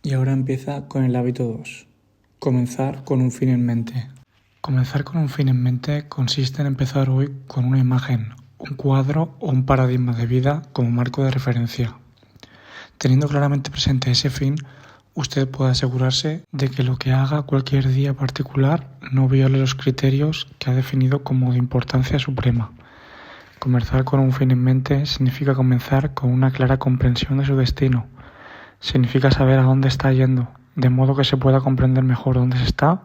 Y ahora empieza con el hábito 2. Comenzar con un fin en mente. Comenzar con un fin en mente consiste en empezar hoy con una imagen, un cuadro o un paradigma de vida como marco de referencia. Teniendo claramente presente ese fin, usted puede asegurarse de que lo que haga cualquier día particular no viole los criterios que ha definido como de importancia suprema. Comenzar con un fin en mente significa comenzar con una clara comprensión de su destino. Significa saber a dónde está yendo, de modo que se pueda comprender mejor dónde se está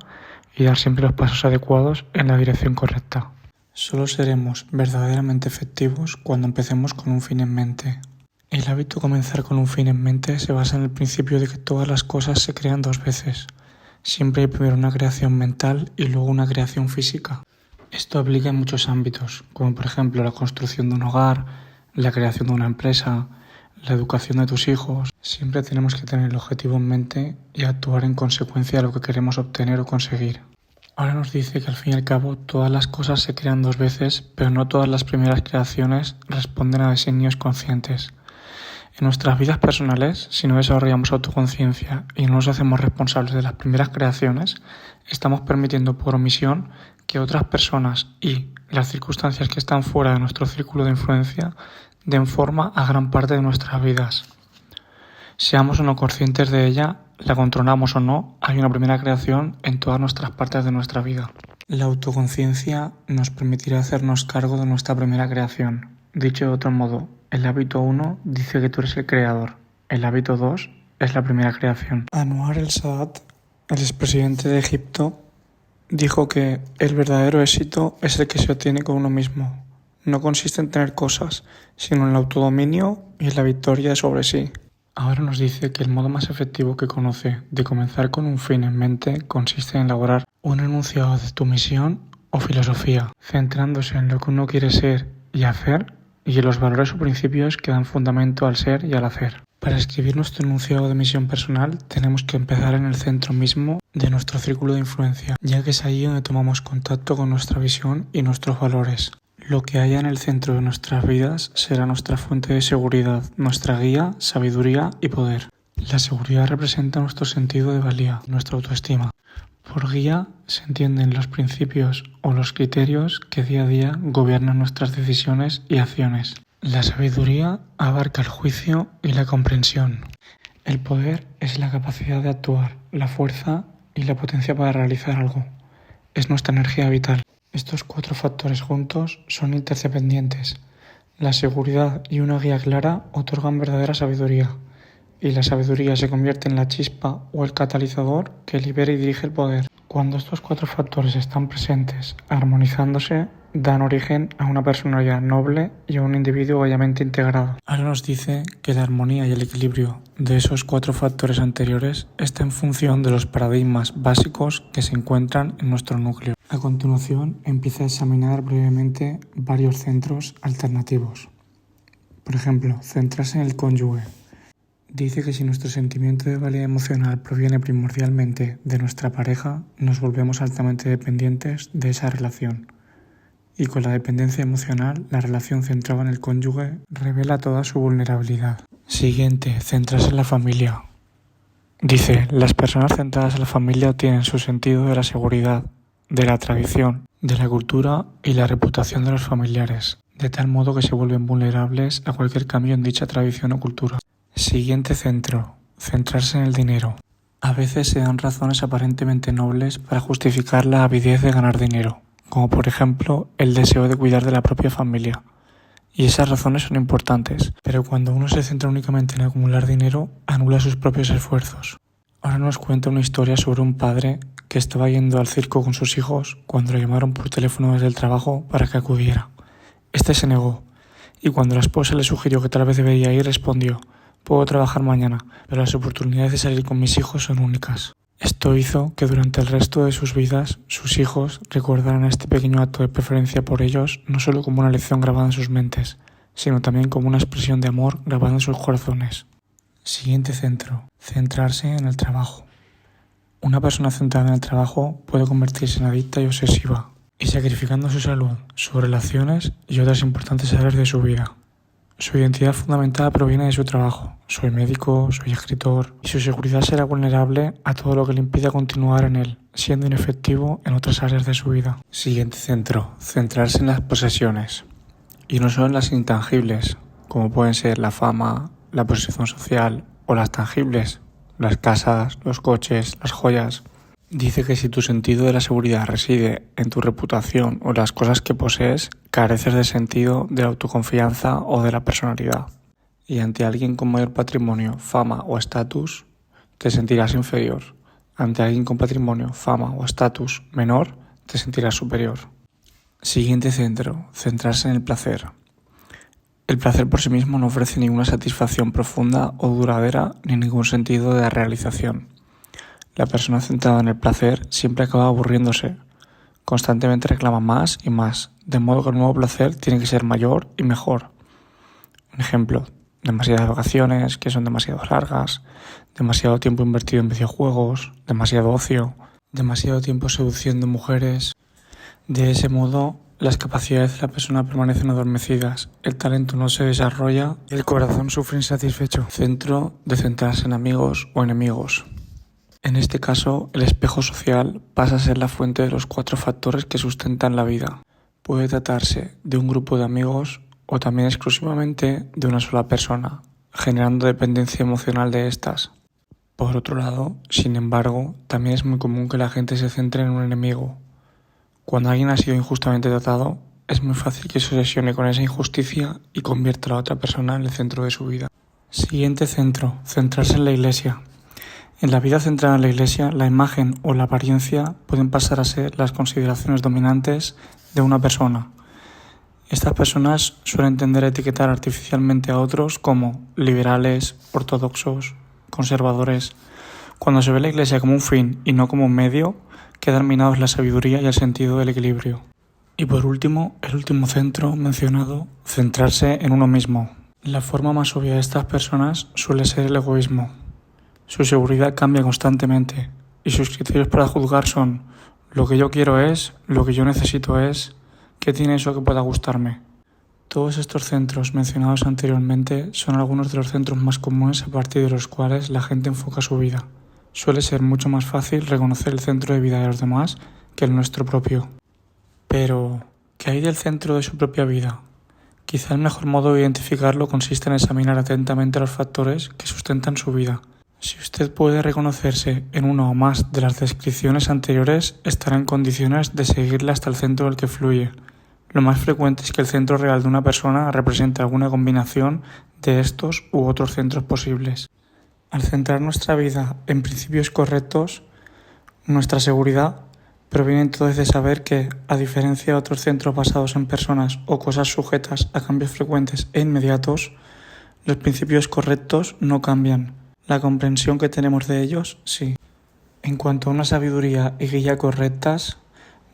y dar siempre los pasos adecuados en la dirección correcta. Solo seremos verdaderamente efectivos cuando empecemos con un fin en mente. El hábito comenzar con un fin en mente se basa en el principio de que todas las cosas se crean dos veces. Siempre hay primero una creación mental y luego una creación física. Esto aplica en muchos ámbitos, como por ejemplo la construcción de un hogar, la creación de una empresa, la educación de tus hijos. Siempre tenemos que tener el objetivo en mente y actuar en consecuencia de lo que queremos obtener o conseguir. Ahora nos dice que al fin y al cabo todas las cosas se crean dos veces, pero no todas las primeras creaciones responden a designios conscientes. En nuestras vidas personales, si no desarrollamos autoconciencia y no nos hacemos responsables de las primeras creaciones, estamos permitiendo por omisión que otras personas y las circunstancias que están fuera de nuestro círculo de influencia den forma a gran parte de nuestras vidas. Seamos o no conscientes de ella, la controlamos o no, hay una primera creación en todas nuestras partes de nuestra vida. La autoconciencia nos permitirá hacernos cargo de nuestra primera creación. Dicho de otro modo, el hábito 1 dice que tú eres el creador. El hábito 2 es la primera creación. Anwar el-Sadat, el expresidente de Egipto, dijo que el verdadero éxito es el que se obtiene con uno mismo. No consiste en tener cosas, sino en el autodominio y en la victoria sobre sí. Ahora nos dice que el modo más efectivo que conoce de comenzar con un fin en mente consiste en elaborar un enunciado de tu misión o filosofía, centrándose en lo que uno quiere ser y hacer y en los valores o principios que dan fundamento al ser y al hacer. Para escribir nuestro enunciado de misión personal tenemos que empezar en el centro mismo de nuestro círculo de influencia, ya que es ahí donde tomamos contacto con nuestra visión y nuestros valores. Lo que haya en el centro de nuestras vidas será nuestra fuente de seguridad, nuestra guía, sabiduría y poder. La seguridad representa nuestro sentido de valía, nuestra autoestima. Por guía se entienden los principios o los criterios que día a día gobiernan nuestras decisiones y acciones. La sabiduría abarca el juicio y la comprensión. El poder es la capacidad de actuar, la fuerza y la potencia para realizar algo. Es nuestra energía vital. Estos cuatro factores juntos son interdependientes. La seguridad y una guía clara otorgan verdadera sabiduría, y la sabiduría se convierte en la chispa o el catalizador que libera y dirige el poder. Cuando estos cuatro factores están presentes, armonizándose, dan origen a una personalidad noble y a un individuo bellamente integrado. Ahora nos dice que la armonía y el equilibrio de esos cuatro factores anteriores está en función de los paradigmas básicos que se encuentran en nuestro núcleo. A continuación, empieza a examinar brevemente varios centros alternativos. Por ejemplo, centrarse en el cónyuge. Dice que si nuestro sentimiento de valía emocional proviene primordialmente de nuestra pareja, nos volvemos altamente dependientes de esa relación. Y con la dependencia emocional, la relación centrada en el cónyuge revela toda su vulnerabilidad. Siguiente, centrarse en la familia. Dice, las personas centradas en la familia tienen su sentido de la seguridad, de la tradición, de la cultura y la reputación de los familiares, de tal modo que se vuelven vulnerables a cualquier cambio en dicha tradición o cultura. Siguiente centro, centrarse en el dinero. A veces se dan razones aparentemente nobles para justificar la avidez de ganar dinero, como por ejemplo el deseo de cuidar de la propia familia. Y esas razones son importantes, pero cuando uno se centra únicamente en acumular dinero, anula sus propios esfuerzos. Ahora nos cuenta una historia sobre un padre que estaba yendo al circo con sus hijos cuando le llamaron por teléfono desde el trabajo para que acudiera. Este se negó, y cuando la esposa le sugirió que tal vez debería ir, respondió: puedo trabajar mañana, pero las oportunidades de salir con mis hijos son únicas. Esto hizo que durante el resto de sus vidas, sus hijos recordaran este pequeño acto de preferencia por ellos no solo como una lección grabada en sus mentes, sino también como una expresión de amor grabada en sus corazones. Siguiente centro, centrarse en el trabajo. Una persona centrada en el trabajo puede convertirse en adicta y obsesiva, y sacrificando su salud, sus relaciones y otras importantes áreas de su vida. Su identidad fundamental proviene de su trabajo. Soy médico, soy escritor, y su seguridad será vulnerable a todo lo que le impida continuar en él, siendo inefectivo en otras áreas de su vida. Siguiente centro, centrarse en las posesiones. Y no solo en las intangibles, como pueden ser la fama, la posición social o las tangibles, las casas, los coches, las joyas. Dice que si tu sentido de la seguridad reside en tu reputación o las cosas que posees, careces de sentido de la autoconfianza o de la personalidad. Y ante alguien con mayor patrimonio, fama o estatus, te sentirás inferior. Ante alguien con patrimonio, fama o estatus menor, te sentirás superior. Siguiente centro, centrarse en el placer. El placer por sí mismo no ofrece ninguna satisfacción profunda o duradera ni ningún sentido de realización. La persona centrada en el placer siempre acaba aburriéndose. Constantemente reclama más y más, de modo que el nuevo placer tiene que ser mayor y mejor. Un ejemplo, demasiadas vacaciones que son demasiado largas, demasiado tiempo invertido en videojuegos, demasiado ocio, demasiado tiempo seduciendo mujeres. De ese modo, las capacidades de la persona permanecen adormecidas, el talento no se desarrolla y el corazón sufre insatisfecho. Centro de centrarse en amigos o enemigos. En este caso, el espejo social pasa a ser la fuente de los 4 factores que sustentan la vida. Puede tratarse de un grupo de amigos o también exclusivamente de una sola persona, generando dependencia emocional de estas. Por otro lado, sin embargo, también es muy común que la gente se centre en un enemigo. Cuando alguien ha sido injustamente tratado, es muy fácil que se obsesione con esa injusticia y convierta a la otra persona en el centro de su vida. Siguiente centro, centrarse en la iglesia. En la vida centrada en la iglesia, la imagen o la apariencia pueden pasar a ser las consideraciones dominantes de una persona. Estas personas suelen tender a etiquetar artificialmente a otros como liberales, ortodoxos, conservadores. Cuando se ve la iglesia como un fin y no como un medio, quedan minados la sabiduría y el sentido del equilibrio. Y por último, el último centro mencionado, centrarse en uno mismo. La forma más obvia de estas personas suele ser el egoísmo. Su seguridad cambia constantemente y sus criterios para juzgar son lo que yo quiero es, lo que yo necesito es, ¿qué tiene eso que pueda gustarme? Todos estos centros mencionados anteriormente son algunos de los centros más comunes a partir de los cuales la gente enfoca su vida. Suele ser mucho más fácil reconocer el centro de vida de los demás que el nuestro propio. Pero, ¿qué hay del centro de su propia vida? Quizá el mejor modo de identificarlo consiste en examinar atentamente los factores que sustentan su vida. Si usted puede reconocerse en una o más de las descripciones anteriores, estará en condiciones de seguirla hasta el centro del que fluye. Lo más frecuente es que el centro real de una persona represente alguna combinación de estos u otros centros posibles. Al centrar nuestra vida en principios correctos, nuestra seguridad proviene entonces de saber que, a diferencia de otros centros basados en personas o cosas sujetas a cambios frecuentes e inmediatos, los principios correctos no cambian. La comprensión que tenemos de ellos, sí. En cuanto a una sabiduría y guía correctas,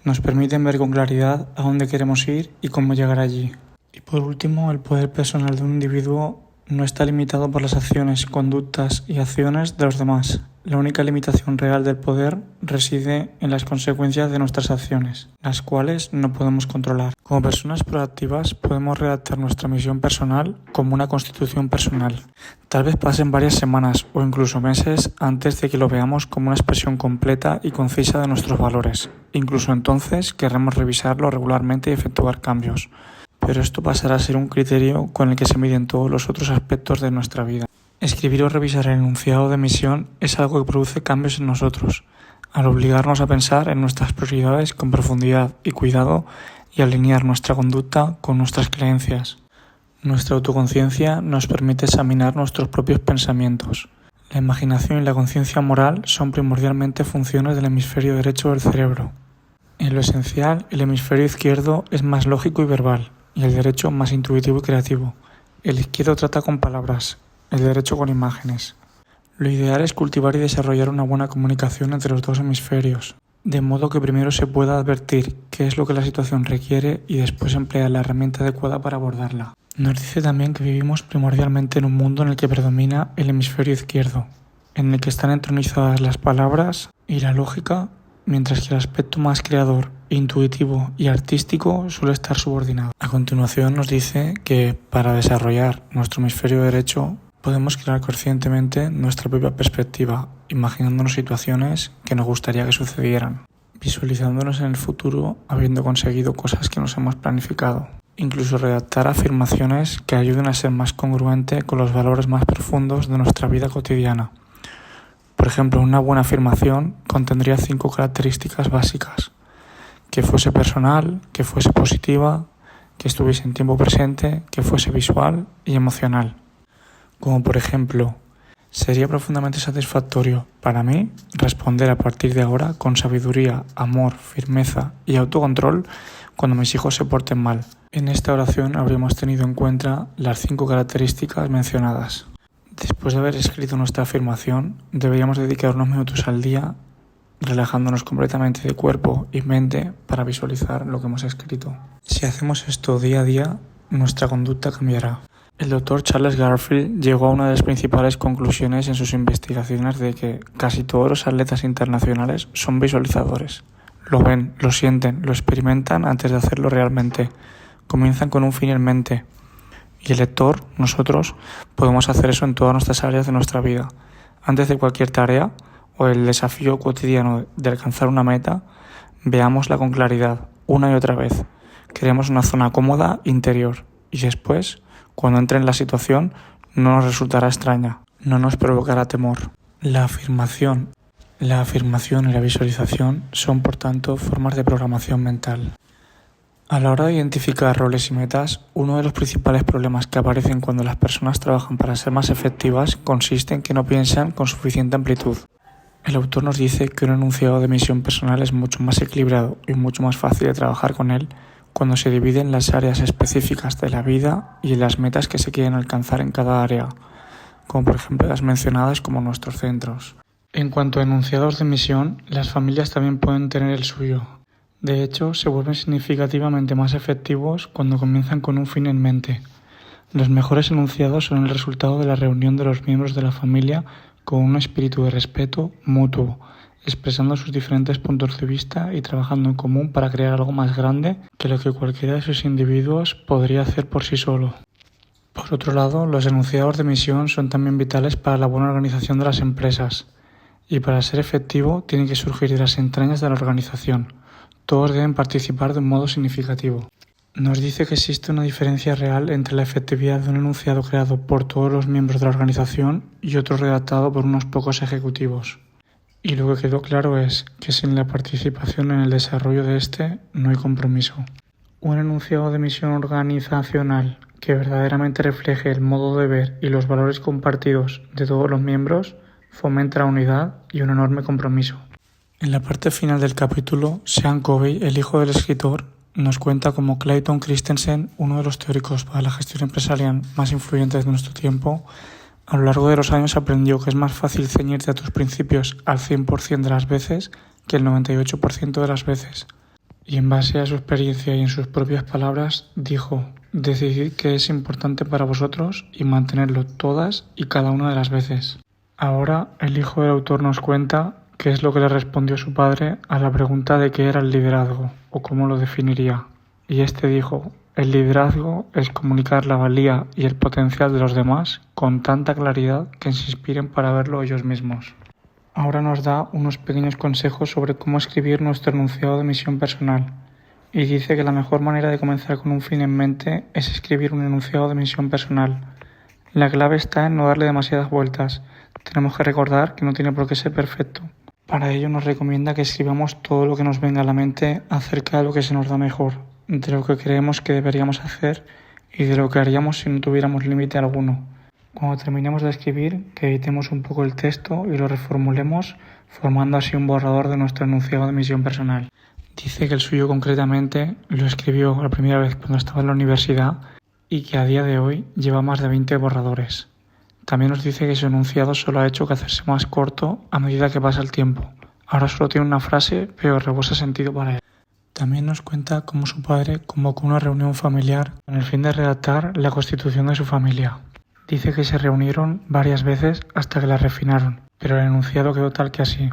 nos permiten ver con claridad a dónde queremos ir y cómo llegar allí. Y por último, el poder personal de un individuo no está limitado por las acciones, conductas y acciones de los demás. La única limitación real del poder reside en las consecuencias de nuestras acciones, las cuales no podemos controlar. Como personas proactivas podemos redactar nuestra misión personal como una constitución personal. Tal vez pasen varias semanas o incluso meses antes de que lo veamos como una expresión completa y concisa de nuestros valores. Incluso entonces querremos revisarlo regularmente y efectuar cambios. Pero esto pasará a ser un criterio con el que se miden todos los otros aspectos de nuestra vida. Escribir o revisar el enunciado de misión es algo que produce cambios en nosotros, al obligarnos a pensar en nuestras prioridades con profundidad y cuidado y alinear nuestra conducta con nuestras creencias. Nuestra autoconciencia nos permite examinar nuestros propios pensamientos. La imaginación y la conciencia moral son primordialmente funciones del hemisferio derecho del cerebro. En lo esencial, el hemisferio izquierdo es más lógico y verbal, y el derecho más intuitivo y creativo. El izquierdo trata con palabras, el derecho con imágenes. Lo ideal es cultivar y desarrollar una buena comunicación entre los dos hemisferios, de modo que primero se pueda advertir qué es lo que la situación requiere y después emplear la herramienta adecuada para abordarla. Nos dice también que vivimos primordialmente en un mundo en el que predomina el hemisferio izquierdo, en el que están entronizadas las palabras y la lógica mientras que el aspecto más creador, intuitivo y artístico suele estar subordinado. A continuación nos dice que para desarrollar nuestro hemisferio derecho podemos crear conscientemente nuestra propia perspectiva, imaginándonos situaciones que nos gustaría que sucedieran, visualizándonos en el futuro habiendo conseguido cosas que nos hemos planificado. Incluso redactar afirmaciones que ayuden a ser más congruente con los valores más profundos de nuestra vida cotidiana. Por ejemplo, una buena afirmación contendría 5 características básicas: que fuese personal, que fuese positiva, que estuviese en tiempo presente, que fuese visual y emocional. Como por ejemplo, sería profundamente satisfactorio para mí responder a partir de ahora con sabiduría, amor, firmeza y autocontrol cuando mis hijos se porten mal. En esta oración habríamos tenido en cuenta las 5 características mencionadas. Después de haber escrito nuestra afirmación, deberíamos dedicar unos minutos al día relajándonos completamente de cuerpo y mente para visualizar lo que hemos escrito. Si hacemos esto día a día, nuestra conducta cambiará. El doctor Charles Garfield llegó a una de las principales conclusiones en sus investigaciones de que casi todos los atletas internacionales son visualizadores. Lo ven, lo sienten, lo experimentan antes de hacerlo realmente. Comienzan con un fin en mente. Y el lector, nosotros, podemos hacer eso en todas nuestras áreas de nuestra vida. Antes de cualquier tarea o el desafío cotidiano de alcanzar una meta, veámosla con claridad, una y otra vez. Creemos una zona cómoda interior y después, cuando entre en la situación, no nos resultará extraña, no nos provocará temor. La afirmación y la visualización son, por tanto, formas de programación mental. A la hora de identificar roles y metas, uno de los principales problemas que aparecen cuando las personas trabajan para ser más efectivas consiste en que no piensan con suficiente amplitud. El autor nos dice que un enunciado de misión personal es mucho más equilibrado y mucho más fácil de trabajar con él cuando se divide en las áreas específicas de la vida y en las metas que se quieren alcanzar en cada área, como por ejemplo las mencionadas como nuestros centros. En cuanto a enunciados de misión, las familias también pueden tener el suyo. De hecho, se vuelven significativamente más efectivos cuando comienzan con un fin en mente. Los mejores enunciados son el resultado de la reunión de los miembros de la familia con un espíritu de respeto mutuo, expresando sus diferentes puntos de vista y trabajando en común para crear algo más grande que lo que cualquiera de sus individuos podría hacer por sí solo. Por otro lado, los enunciados de misión son también vitales para la buena organización de las empresas, y para ser efectivo tienen que surgir de las entrañas de la organización. Todos deben participar de un modo significativo. Nos dice que existe una diferencia real entre la efectividad de un enunciado creado por todos los miembros de la organización y otro redactado por unos pocos ejecutivos. Y lo que quedó claro es que sin la participación en el desarrollo de este no hay compromiso. Un enunciado de misión organizacional que verdaderamente refleje el modo de ver y los valores compartidos de todos los miembros fomenta la unidad y un enorme compromiso. En la parte final del capítulo, Sean Covey, el hijo del escritor, nos cuenta cómo Clayton Christensen, uno de los teóricos para la gestión empresarial más influyentes de nuestro tiempo, a lo largo de los años aprendió que es más fácil ceñirte a tus principios al 100% de las veces que el 98% de las veces. Y en base a su experiencia y en sus propias palabras, dijo: decidid qué es importante para vosotros y mantenerlo todas y cada una de las veces. Ahora, el hijo del autor nos cuenta qué es lo que le respondió su padre a la pregunta de qué era el liderazgo o cómo lo definiría. Y este dijo: el liderazgo es comunicar la valía y el potencial de los demás con tanta claridad que se inspiren para verlo ellos mismos. Ahora nos da unos pequeños consejos sobre cómo escribir nuestro enunciado de misión personal. Y dice que la mejor manera de comenzar con un fin en mente es escribir un enunciado de misión personal. La clave está en no darle demasiadas vueltas. Tenemos que recordar que no tiene por qué ser perfecto. Para ello nos recomienda que escribamos todo lo que nos venga a la mente acerca de lo que se nos da mejor, de lo que creemos que deberíamos hacer y de lo que haríamos si no tuviéramos límite alguno. Cuando terminemos de escribir, que editemos un poco el texto y lo reformulemos, formando así un borrador de nuestro enunciado de misión personal. Dice que el suyo concretamente lo escribió la primera vez cuando estaba en la universidad y que a día de hoy lleva más de 20 borradores. También nos dice que su enunciado solo ha hecho que hacerse más corto a medida que pasa el tiempo. Ahora solo tiene una frase, pero rebosa sentido para él. También nos cuenta cómo su padre convocó una reunión familiar con el fin de redactar la constitución de su familia. Dice que se reunieron varias veces hasta que la refinaron, pero el enunciado quedó tal que así.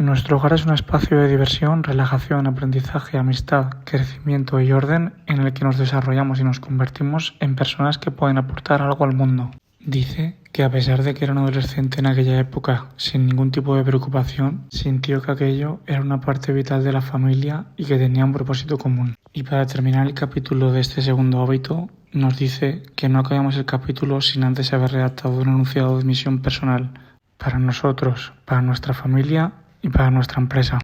Nuestro hogar es un espacio de diversión, relajación, aprendizaje, amistad, crecimiento y orden en el que nos desarrollamos y nos convertimos en personas que pueden aportar algo al mundo. Dice que a pesar de que era un adolescente en aquella época sin ningún tipo de preocupación, sintió que aquello era una parte vital de la familia y que tenía un propósito común. Y para terminar el capítulo de este segundo hábito, nos dice que no acabemos el capítulo sin antes haber redactado un enunciado de misión personal para nosotros, para nuestra familia y para nuestra empresa.